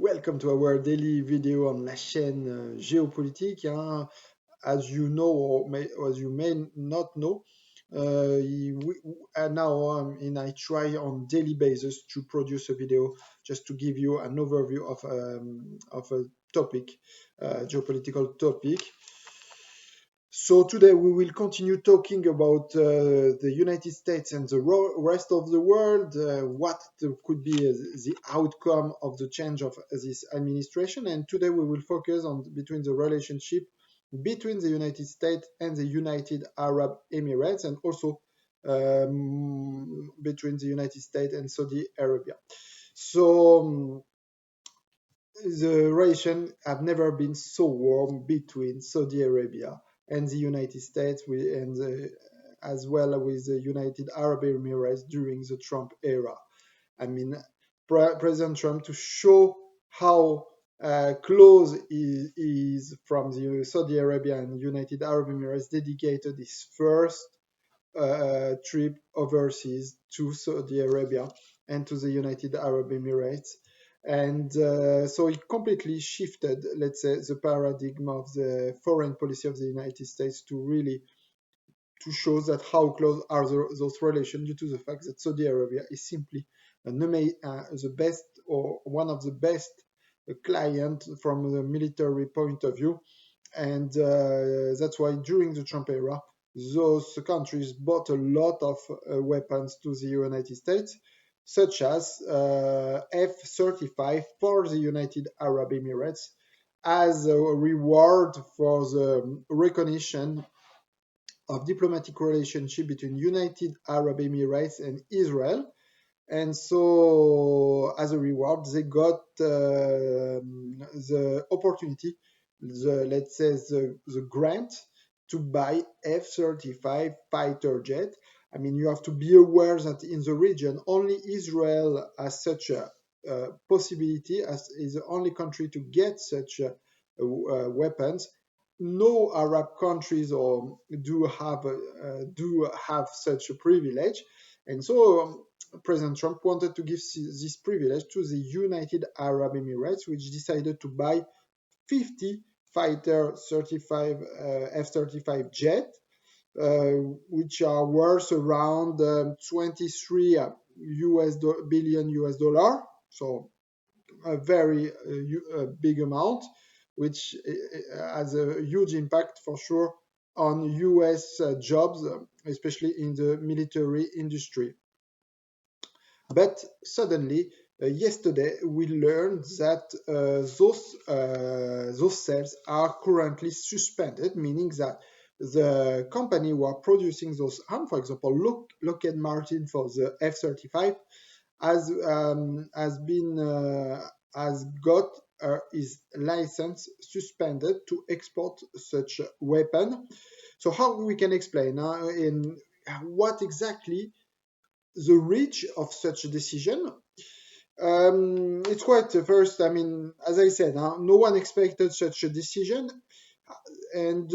welcome to our daily video on la chaîne géopolitique. As you know, or as you may not know, now I try on daily basis to produce a video just to give you an overview of a topic, geopolitical topic. So today we will continue talking about the United States and the rest of the world, what could be the outcome of the change of this administration. And today we will focus on between the relationship between the United States and the United Arab Emirates, and also between the United States and Saudi Arabia. So the relations have never been so warm between Saudi Arabia and the United States, as well with the United Arab Emirates during the Trump era. I mean, President Trump, to show how close he is from the Saudi Arabia and United Arab Emirates, dedicated his first trip overseas to Saudi Arabia and to the United Arab Emirates. And so it completely shifted, let's say, the paradigm of the foreign policy of the United States to really to show that how close are those relations, due to the fact that Saudi Arabia is simply the best, or one of the best client from the military point of view. And that's why during the Trump era, those countries bought a lot of weapons to the United States, such as F-35 for the United Arab Emirates, as a reward for the recognition of diplomatic relationship between United Arab Emirates and Israel. And so, as a reward, they got the opportunity, let's say the grant to buy F-35 fighter jet. I mean, you have to be aware that in the region, only Israel has such a possibility, as is the only country to get such weapons. No Arab countries do have such a privilege, and so President Trump wanted to give this privilege to the United Arab Emirates, which decided to buy 50 fighter 35 F-35 jet, which are worth around 23 billion US dollar. So a very big amount, which has a huge impact for sure on US jobs, especially in the military industry. But suddenly, yesterday, we learned that those sales are currently suspended, meaning that the company who are producing those arms, for example, Lockheed Martin for the F-35, has got his license suspended to export such a weapon. So how we can explain in what exactly the reach of such a decision? It's quite first. I mean, as I said, no one expected such a decision, and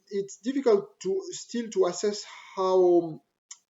it's difficult to assess how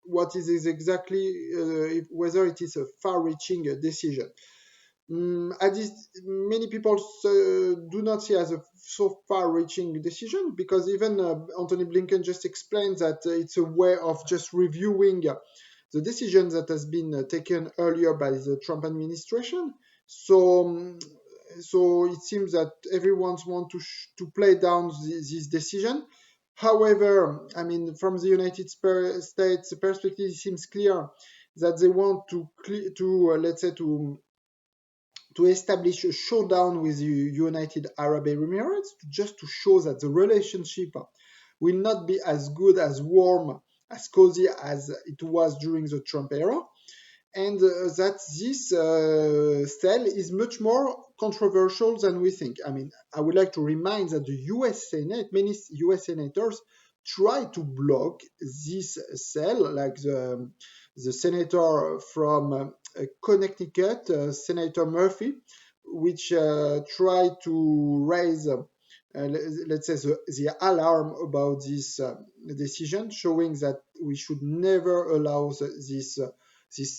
what is exactly whether it is a far-reaching decision. Many people do not see as a so far-reaching decision, because even Anthony Blinken just explained that it's a way of just reviewing the decision that has been taken earlier by the Trump administration. So it seems that everyone wants to play down this decision. However, I mean, from the United States perspective, it seems clear that they want let's say to establish a showdown with the United Arab Emirates, just to show that the relationship will not be as good, as warm, as cozy as it was during the Trump era, and that this sale is much more controversial than we think. I mean, I would like to remind that the US Senate, many US senators try to block this sale, like the senator from Connecticut, Senator Murphy, which tried to raise, let's say, the alarm about this decision, showing that we should never allow this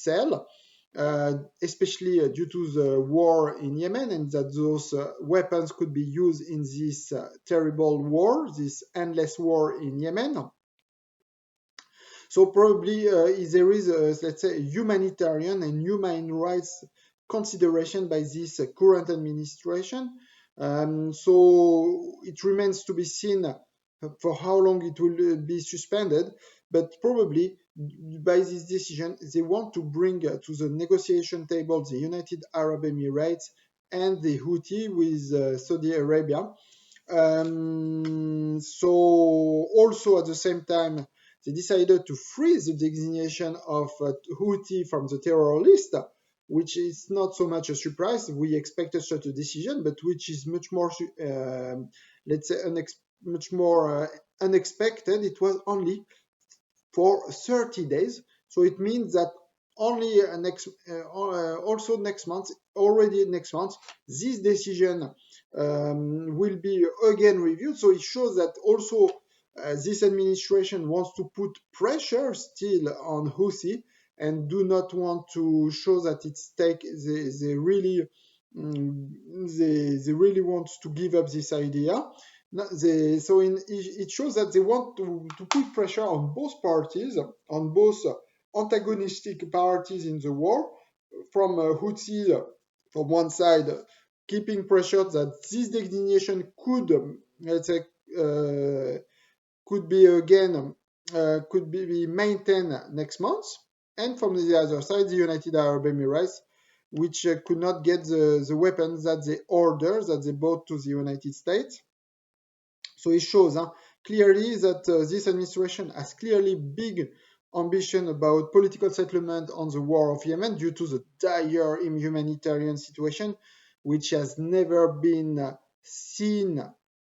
sale. especially due to the war in Yemen, and that those weapons could be used in this terrible war, this endless war in Yemen. So probably there is, let's say, a humanitarian and human rights consideration by this current administration. So it remains to be seen for how long it will be suspended, but probably by this decision, they want to bring to the negotiation table the United Arab Emirates and the Houthi with Saudi Arabia. So also at the same time, they decided to freeze the designation of Houthi from the terror list, which is not so much a surprise. We expected such a decision, but which is much more, let's say, much more unexpected. It was only for 30 days. So it means that only also next month, already next month, this decision will be again reviewed. So it shows that also this administration wants to put pressure still on Houthi and do not want to show that it's take they really they really want to give up this idea. So it shows that they want to put pressure on both parties, on both antagonistic parties in the war, from Houthi from one side, keeping pressure that this designation could, let's say, could be again could be maintained next month, and from the other side, the United Arab Emirates, which could not get the weapons that they ordered, that they bought to the United States. So it shows clearly that this administration has clearly big ambition about political settlement on the war of Yemen due to the dire humanitarian situation, which has never been seen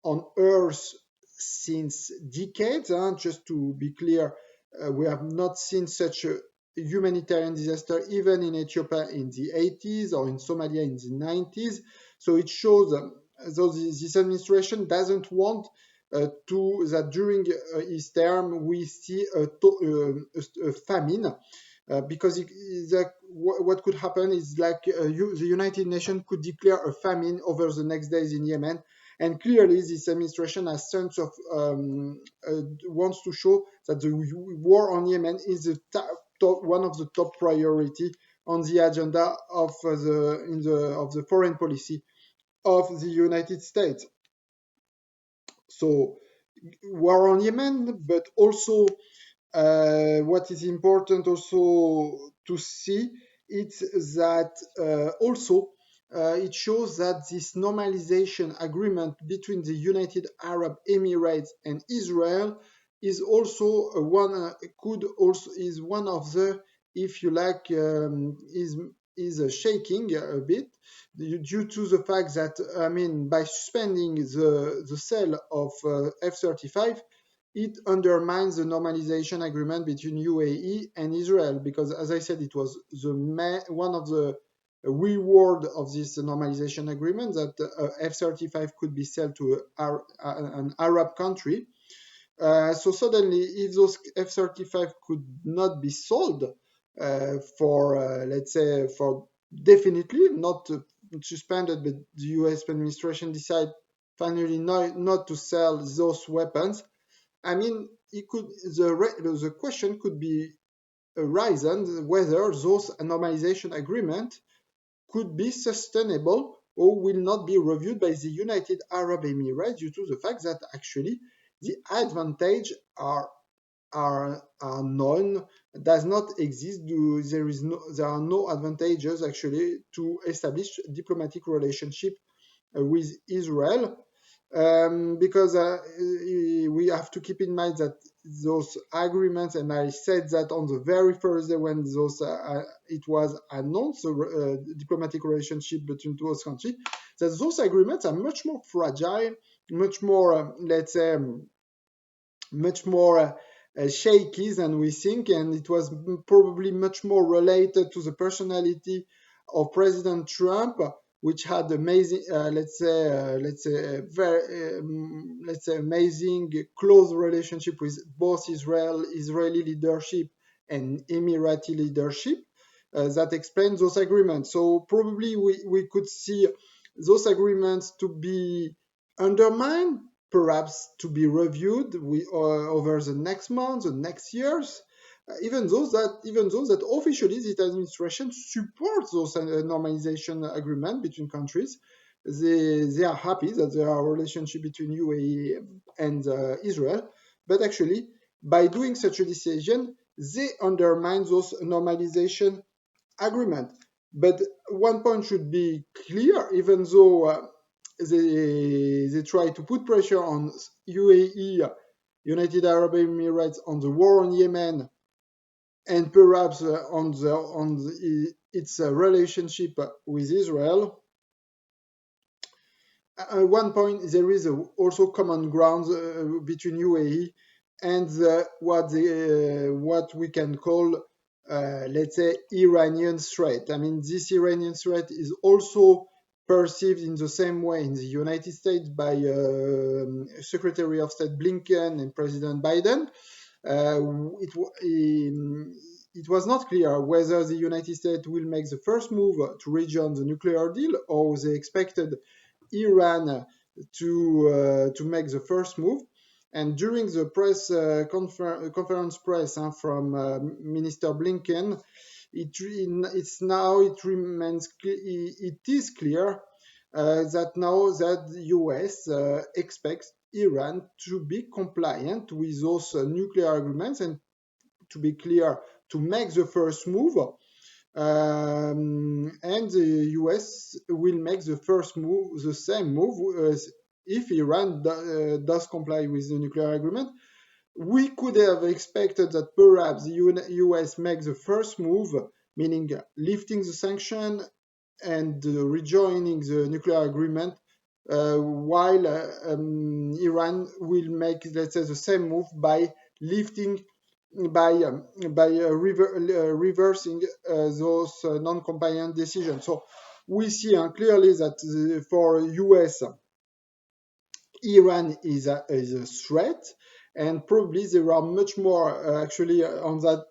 on Earth since decades. Just to be clear, we have not seen such a humanitarian disaster even in Ethiopia in the 80s or in Somalia in the 90s. So it shows though this administration doesn't want to that during his term we see a famine because what could happen is like the United Nations could declare a famine over the next days in Yemen, and clearly this administration has sense of wants to show that the war on Yemen is one of the top priority on the agenda of the foreign policy of the United States. So war on Yemen, but also what is important also to see is that also it shows that this normalization agreement between the United Arab Emirates and Israel is also could also is one of the, if you like, is shaking a bit due to the fact that I mean by suspending the sale of F-35, it undermines the normalization agreement between UAE and Israel because, as I said, it was one of the reward of this normalization agreement that F-35 could be sold to an Arab country. So suddenly, if those F-35 could not be sold for, let's say, for definitely not suspended, but the U.S. administration decided finally not to sell those weapons. I mean, the question could be arisen whether those normalization agreement could be sustainable or will not be reviewed by the United Arab Emirates due to the fact that actually the advantage are known, does not exist. There are no advantages actually to establish diplomatic relationship with Israel. Because we have to keep in mind that those agreements, and I said that on the very first day when it was announced, the diplomatic relationship between those countries, that those agreements are much more fragile, much more, let's say, much more shaky than we think, and it was probably much more related to the personality of President Trump, which had amazing, let's say, amazing close relationship with both Israeli leadership and Emirati leadership. that explain those agreements. So probably we could see those agreements to be undermined, perhaps to be reviewed over the next months, the next years. Even though that officially the administration supports those normalization agreement between countries, they are happy that there are a relationship between UAE and Israel, but actually by doing such a decision, they undermine those normalization agreement. But one point should be clear, even though they try to put pressure on UAE, United Arab Emirates, on the war on Yemen, and perhaps its relationship with Israel. At one point, there is also common ground between UAE and what we can call, let's say, Iranian threat. I mean, this Iranian threat is also perceived in the same way in the United States by Secretary of State Blinken and President Biden. It was not clear whether the United States will make the first move to rejoin the nuclear deal, or they expected Iran to make the first move. And during the conference press from Minister Blinken, it is clear that now that the US expects Iran to be compliant with those nuclear agreements, and to be clear, to make the first move. And the US will make the first move, the same move, if Iran does comply with the nuclear agreement. We could have expected that perhaps the US makes the first move, meaning lifting the sanction and rejoining the nuclear agreement, while Iran will make, let's say, the same move by lifting, by reversing those non-compliant decisions. So we see clearly that for US, Iran is a threat, and probably there are much more actually on that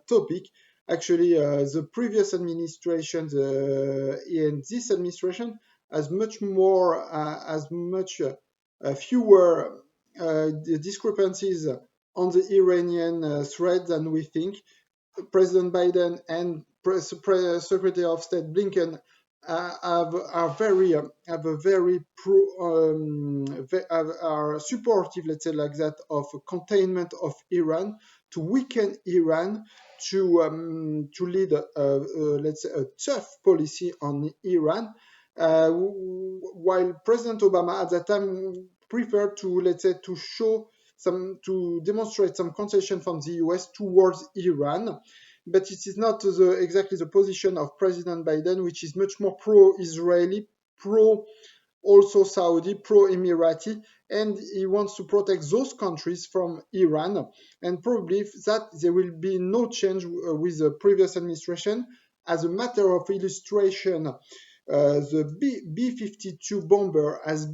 topic. Actually, the previous administration and this administration has much more, fewer discrepancies on the Iranian threat than we think. President Biden and Secretary of State Blinken have a very are supportive, let's say like that, of containment of Iran, to weaken Iran, to lead let's say a tough policy on Iran, while President Obama at that time preferred to, let's say, to demonstrate some concession from the US towards Iran. But it is not exactly the position of President Biden, which is much more pro-Israeli, also Saudi, pro-Emirati, and he wants to protect those countries from Iran. And probably that there will be no change with the previous administration. As a matter of illustration, the B-52 bomber has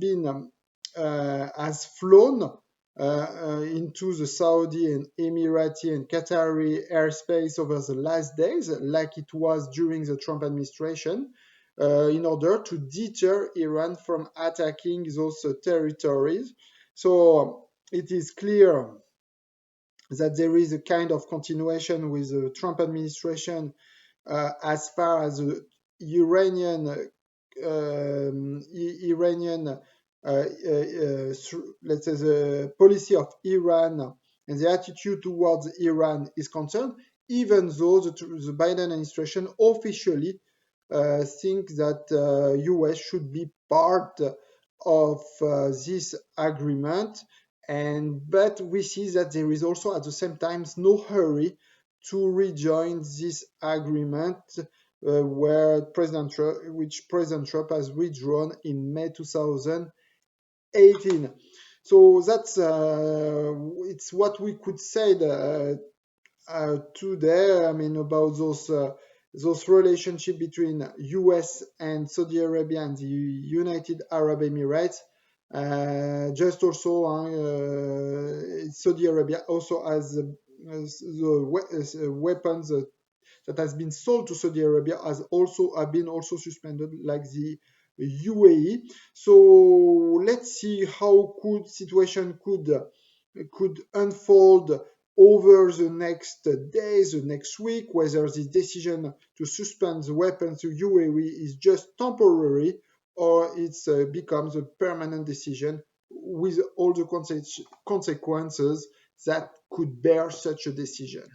flown into the Saudi and Emirati and Qatari airspace over the last days, like it was during the Trump administration, in order to deter Iran from attacking those territories. So it is clear that there is a kind of continuation with the Trump administration as far as the Iranian let's say, the policy of Iran and the attitude towards Iran is concerned, even though the Biden administration officially think that US should be part of this agreement. But we see that there is also at the same time no hurry to rejoin this agreement, which President Trump has withdrawn in May 2018. So that's it's what we could say today. I mean, about those relationship between US and Saudi Arabia and the United Arab Emirates. Just also, Saudi Arabia also has the weapons, that has been sold to Saudi Arabia have been also suspended, like the UAE. So let's see how situation could unfold over the next days, the next week, whether this decision to suspend the weapons to UAE is just temporary or it becomes a permanent decision with all the consequences that could bear such a decision.